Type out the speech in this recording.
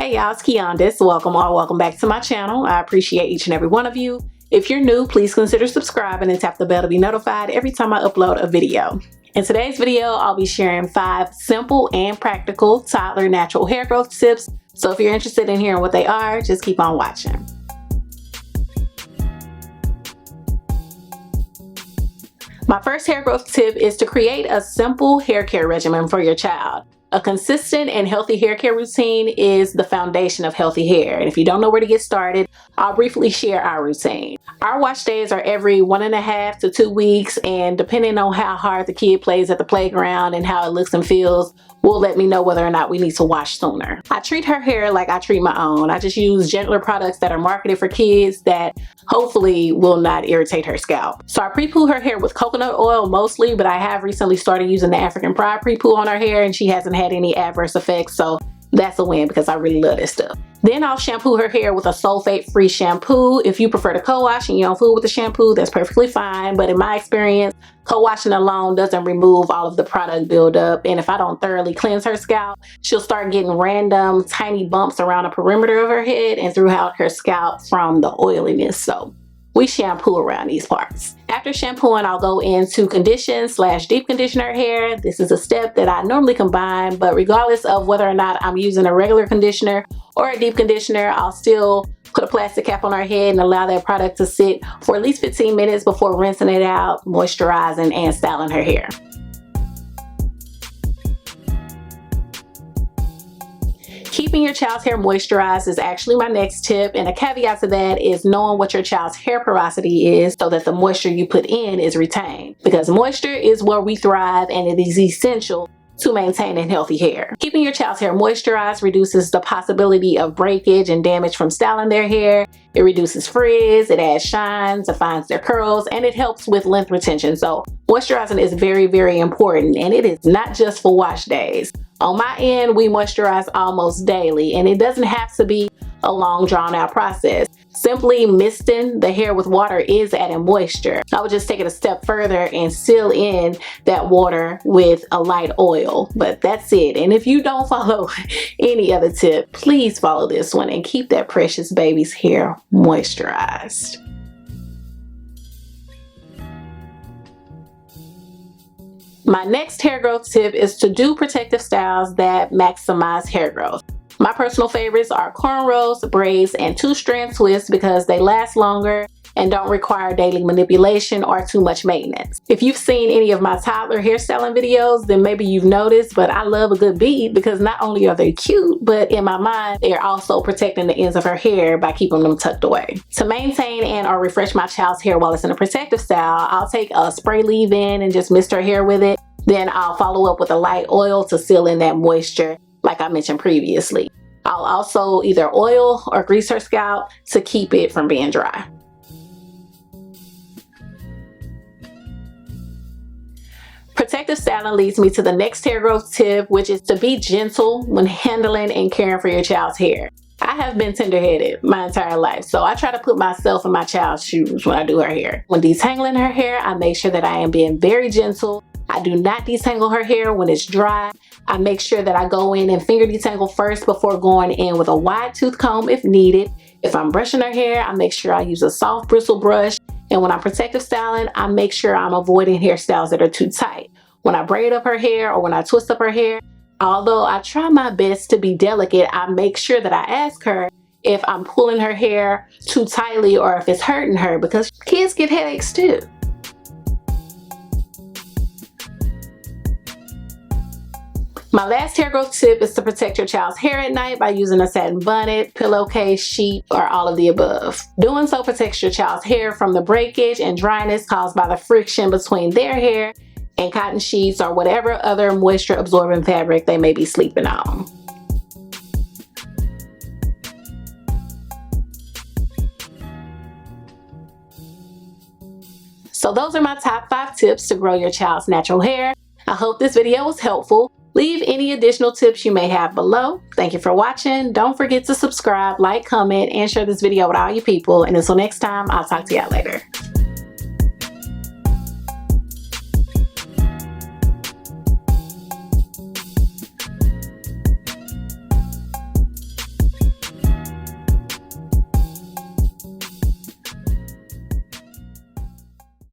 Hey y'all, it's Quijuandas. Welcome back to my channel. I appreciate each and every one of you. If you're new, please consider subscribing and tap the bell to be notified every time I upload a video. In today's video, I'll be sharing 5 simple and practical toddler natural hair growth tips. So if you're interested in hearing what they are, just keep on watching. My first hair growth tip is to create a simple hair care regimen for your child. A consistent and healthy hair care routine is the foundation of healthy hair. And if you don't know where to get started, I'll briefly share our routine. Our wash days are every 1.5 to 2 weeks, and depending on how hard the kid plays at the playground and how it looks and feels, will let me know whether or not we need to wash sooner. I treat her hair like I treat my own. I just use gentler products that are marketed for kids that hopefully will not irritate her scalp. So I pre-poo her hair with coconut oil mostly, but I have recently started using the African Pride pre-poo on her hair and she hasn't had any adverse effects, so that's a win because I really love this stuff. Then I'll shampoo her hair with a sulfate-free shampoo. If you prefer to co-wash and you don't fool with the shampoo, that's perfectly fine. But in my experience, co-washing alone doesn't remove all of the product buildup. And if I don't thoroughly cleanse her scalp, she'll start getting random tiny bumps around the perimeter of her head and throughout her scalp from the oiliness. So we shampoo around these parts. After shampooing, I'll go into condition/deep condition her hair. This is a step that I normally combine, but regardless of whether or not I'm using a regular conditioner or a deep conditioner, I'll still put a plastic cap on her head and allow that product to sit for at least 15 minutes before rinsing it out, moisturizing, and styling her hair. Keeping your child's hair moisturized is actually my next tip, and a caveat to that is knowing what your child's hair porosity is so that the moisture you put in is retained, because moisture is where we thrive and it is essential to maintaining healthy hair. Keeping your child's hair moisturized reduces the possibility of breakage and damage from styling their hair. It reduces frizz, it adds shine, defines their curls, and it helps with length retention. So moisturizing is very, very important, and it is not just for wash days. On my end, we moisturize almost daily, and it doesn't have to be a long drawn out process. Simply misting the hair with water is adding moisture. I would just take it a step further and seal in that water with a light oil, but that's it. And if you don't follow any other tip, please follow this one and keep that precious baby's hair moisturized. My next hair growth tip is to do protective styles that maximize hair growth. My personal favorites are cornrows, braids, and 2-strand twists because they last longer and don't require daily manipulation or too much maintenance. If you've seen any of my toddler hairstyling videos, then maybe you've noticed, but I love a good bead because not only are they cute, but in my mind, they're also protecting the ends of her hair by keeping them tucked away. To maintain and or refresh my child's hair while it's in a protective style, I'll take a spray leave-in and just mist her hair with it. Then I'll follow up with a light oil to seal in that moisture like I mentioned previously. I'll also either oil or grease her scalp to keep it from being dry. Protective styling leads me to the next hair growth tip, which is to be gentle when handling and caring for your child's hair. I have been tender-headed my entire life, so I try to put myself in my child's shoes when I do her hair. When detangling her hair, I make sure that I am being very gentle. I do not detangle her hair when it's dry. I make sure that I go in and finger detangle first before going in with a wide tooth comb if needed. If I'm brushing her hair, I make sure I use a soft bristle brush. And when I'm protective styling, I make sure I'm avoiding hairstyles that are too tight. When I braid up her hair or when I twist up her hair, although I try my best to be delicate, I make sure that I ask her if I'm pulling her hair too tightly or if it's hurting her, because kids get headaches too. My last hair growth tip is to protect your child's hair at night by using a satin bonnet, pillowcase, sheet, or all of the above. Doing so protects your child's hair from the breakage and dryness caused by the friction between their hair and cotton sheets or whatever other moisture absorbing fabric they may be sleeping on. So those are my top 5 tips to grow your child's natural hair. I hope this video was helpful. Leave any additional tips you may have below. Thank you for watching. Don't forget to subscribe, like, comment, and share this video with all your people. And until next time, I'll talk to y'all later.